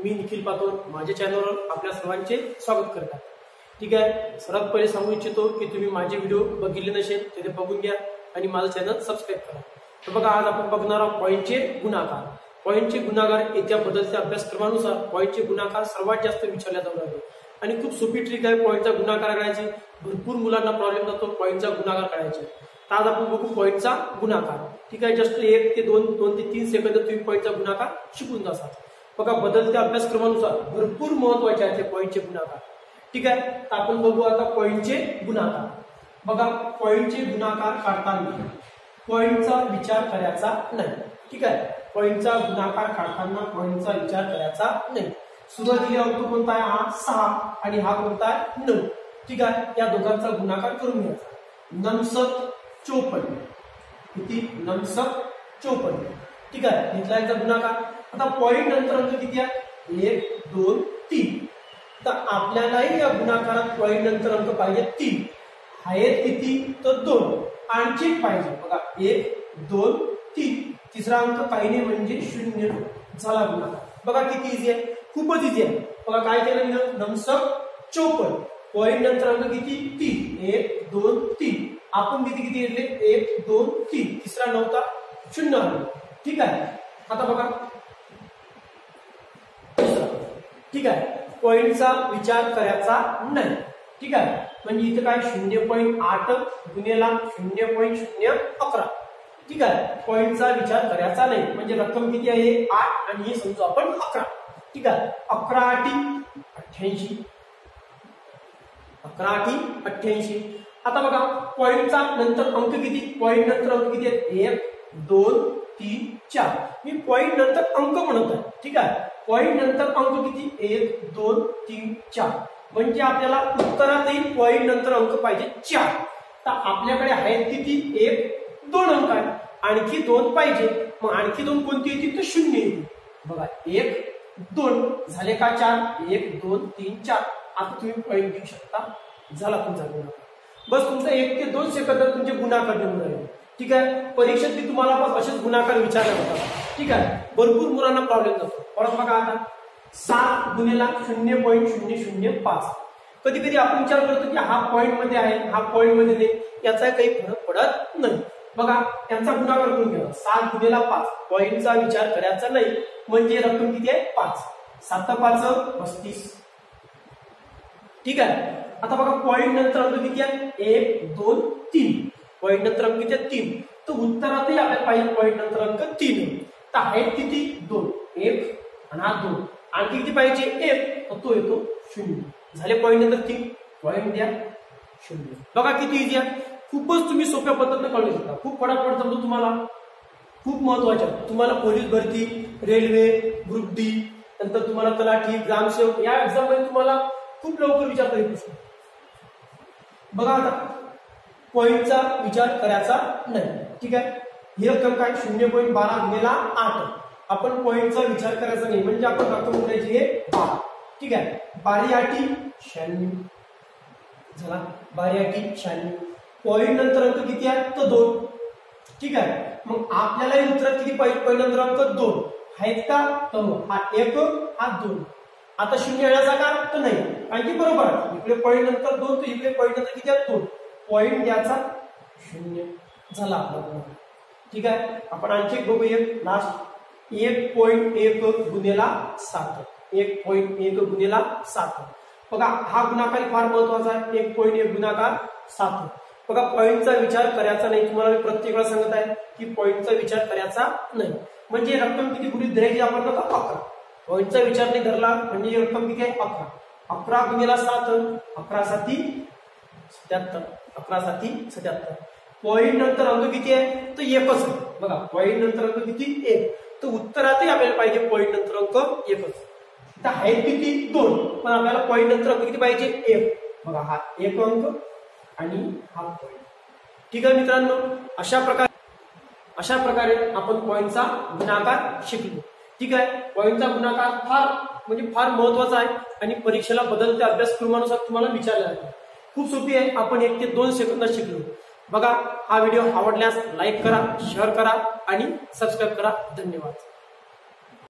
मी निखिल पातोर माझ्या चॅनलवर आपल्या सर्वांचे स्वागत करतात। ठीक आहे, सर्वात पहिले सांगू इच्छितो की तुम्ही माझे व्हिडिओ बघितले नसेल तर ते बघून घ्या आणि माझं चॅनल सबस्क्राईब करा। तर बघा, आज आपण बघणार आहोत पॉईंटचे गुणाकार। पॉईंटचे गुणाकार येत्या बदलत्या अभ्यासक्रमानुसार पॉईंटचे गुणाकार सर्वात जास्त विचारल्या जाऊ लागले आणि खूप सोपी ट्रिक आहे पॉईंटचा गुणाकार करायची। भरपूर मुलांना प्रॉब्लेम जातो पॉईंटचा गुणाकार करायचे। आज आपण बघू पॉईंटचा गुणाकार। ठीक आहे, जस्ट 1 ते 2 ते 3 सेकंद तुम्ही पॉईंटचा गुणाकार शिकून जासाल। बघा, बदलत्या अभ्यासक्रमानुसार भरपूर महत्वाचे आहेत पॉईंटचे गुणाकार। ठीक आहे, तर आपण बघू आता पॉईंटचे गुणाकार। बघा, पॉईंटचे गुणाकार काढताना पॉईंटचा विचार करायचा नाही। ठीक आहे, पॉईंटचा गुणाकार काढताना पॉईंटचा विचार करायचा नाही। सुरुवातीला अंक कोणता आहे? हा 6 आणि हा कोणता आहे? 9। ठीक आहे, या दोघांचा गुणाकार करून घ्यायचा। 9 7 54 किती? 9 7 54। ठीक आहे, घेतला याचा गुणाकार। आता पॉईंट नंतर अंक किती आहे? 1 2 3। तर आपल्यालाही या गुणाकारात पॉईंट नंतर अंक पाहिजे 3 आहेत। किती? तर 2 आणखी पाहिजे। बघा, 1 2 3 तिसरा अंक काही नाही म्हणजे 0 झाला गुणाकार। बघा किती इझी आहे, खूपच इझी आहे। बघा काय केलं मी? 9 7 54 पॉईंट नंतर अंक किती? 3 1 2 3 आपण किती घेतले? 1 2 3 तिसरा नव्हता 0 आला। ठीक आहे, आता बघा ठीक आहे, पॉईंटचा विचार करायचा नाही। ठीक आहे, म्हणजे इथे काय 0.8 गुणिले 0.011। ठीक आहे, पॉईंटचा विचार करायचा नाही म्हणजे रक्कम किती आहे? 8 आणि हे समजू आपण 11। ठीक आहे, 11 8 88 11 8 88। आता बघा, पॉईंटचा नंतर अंक किती? पॉईंट नंतर अंक किती आहेत? 1 2 3 4। मी पॉईंट नंतर अंक म्हणत आहे। ठीक आहे, पॉईंट नंतर अंक किती? 1 2 3 4 म्हणजे आपल्याला उत्तरात येईल पॉईंट नंतर अंक पाहिजे 4। तर आपल्याकडे आहेत किती? 1 2 अंक आहे, आणखी 2 पाहिजे। मग आणखी 2 कोणती येतील? तर 0 येतील। बघा, 1 2 झाले का? 4 1 2 3 4। आता तुम्ही पॉईंट घेऊ शकता, झाला तुमचा गुणाकार। बस तुमचं 1 ते 2 सेकंदात तुमचे गुणाकार निघून राहिले। ठीक आहे, परीक्षेत मी तुम्हाला बस असेच गुणाकार विचारले होतात। ठीक आहे, भरपूर मुलांना प्रॉब्लेम जातो। परत बघा, आता 7 गुणिले 0.005। कधी कधी आपण विचार करतो की हा पॉईंट मध्ये आहे, हा पॉईंट मध्ये नाही, याचा काही फरक पडत नाही। बघा, त्यांचा गुणाकार करून घ्या। 7 गुणिले 5 पॉईंटचा विचार करायचा नाही म्हणजे रक्कम किती आहे? 5 7 5 35। ठीक आहे, आता बघा, पॉईंट नंतर अंक किती आहे? 1 2 3 पॉईंट नंतर अंक किती आहे? 3। तर उत्तरातही आपल्याला पाहिजे पॉईंट नंतर अंक 3। तर आहेत किती? 2 1 आणि हा 2 आणखी किती पाहिजे? 1 तर तो येतो 0 झाले। पॉईंट नंतर 3 पॉईंट द्या 0। बघा किती इझी आहे, खूपच तुम्ही सोप्या पद्धतीने कळू शकता। खूप फटाफट समजतो तुम्हाला, खूप महत्वाचे आहे। तुम्हाला पोलीस भरती, रेल्वे, ग्रुप डी, नंतर तुम्हाला तलाठी, ग्रामसेवक या एक्झाम मध्ये तुम्हाला खूप लवकर विचारता येऊ शकतो। बघा, आता पॉईंटचा विचार करायचा नाही। ठीक आहे, ही रक्कम काय? 0.12 गुणिले 8। आपण पॉईंटचा विचार करायचा नाही म्हणजे आपण रक्कम करायची आहे 12। ठीक आहे, 12 8 96 झाला। 12 8 96 पॉईंट नंतर अंक किती आहे? तर 2। ठीक आहे, मग आपल्याला उत्तरात किती पाहिजे? पॉईंट नंतर अंक 2 आहेत का? तर हा 1 हा 2। आता 0 येण्याचा का? तर नाही, कारण की बरोबर आहे इकडे पॉईंट नंतर 2 तर इकडे पॉईंट नंतर किती आहे? 2 पॉईंट द्यायचा 0 झाला आपला। ठीक आहे, आपण आणखी एक बघूया लास्ट। 1.1 गुणिले 7 1.1 गुणिले 7। बघा, हा गुणाकार फार महत्वाचा आहे। 1.1 गुणाकार 7। बघा, पॉईंटचा विचार करायचा नाही। तुम्हाला मी प्रत्येक वेळा सांगत आहे की पॉईंटचा विचार करायचा नाही म्हणजे रक्कम किती गृहीत धरायची आपण? 11। पॉईंटचा विचार नाही धरला म्हणजे रक्कम किती आहे? 11। 11 गुणिले 7 11 7 77 11 7 77। पॉईंट नंतर अंक किती आहे? तर 1च आहे। बघा, पॉईंट नंतर अंक किती? 1। तर उत्तरातही आपल्याला पाहिजे पॉईंट नंतर अंक 1च। तर आहेत किती? 2 पण आपल्याला पॉईंट नंतर अंक किती पाहिजे? 1। बघा, हा 1 अंक आणि हा पॉईंट। ठीक आहे मित्रांनो, अशा प्रकारे आपण पॉईंटचा गुणाकार शिकलो। ठीक आहे, पॉईंटचा गुणाकार फार महत्वाचा आहे आणि परीक्षेला बदलत्या अभ्यासक्रमानुसार तुम्हाला विचारला जातो। खूप सोपी आहे, आपण 1 ते 2 सेकंदात शिकलो। बघा, हा व्हिडिओ आवडल्यास लाईक करा, शेअर करा आणि सबस्क्राईब करा। धन्यवाद।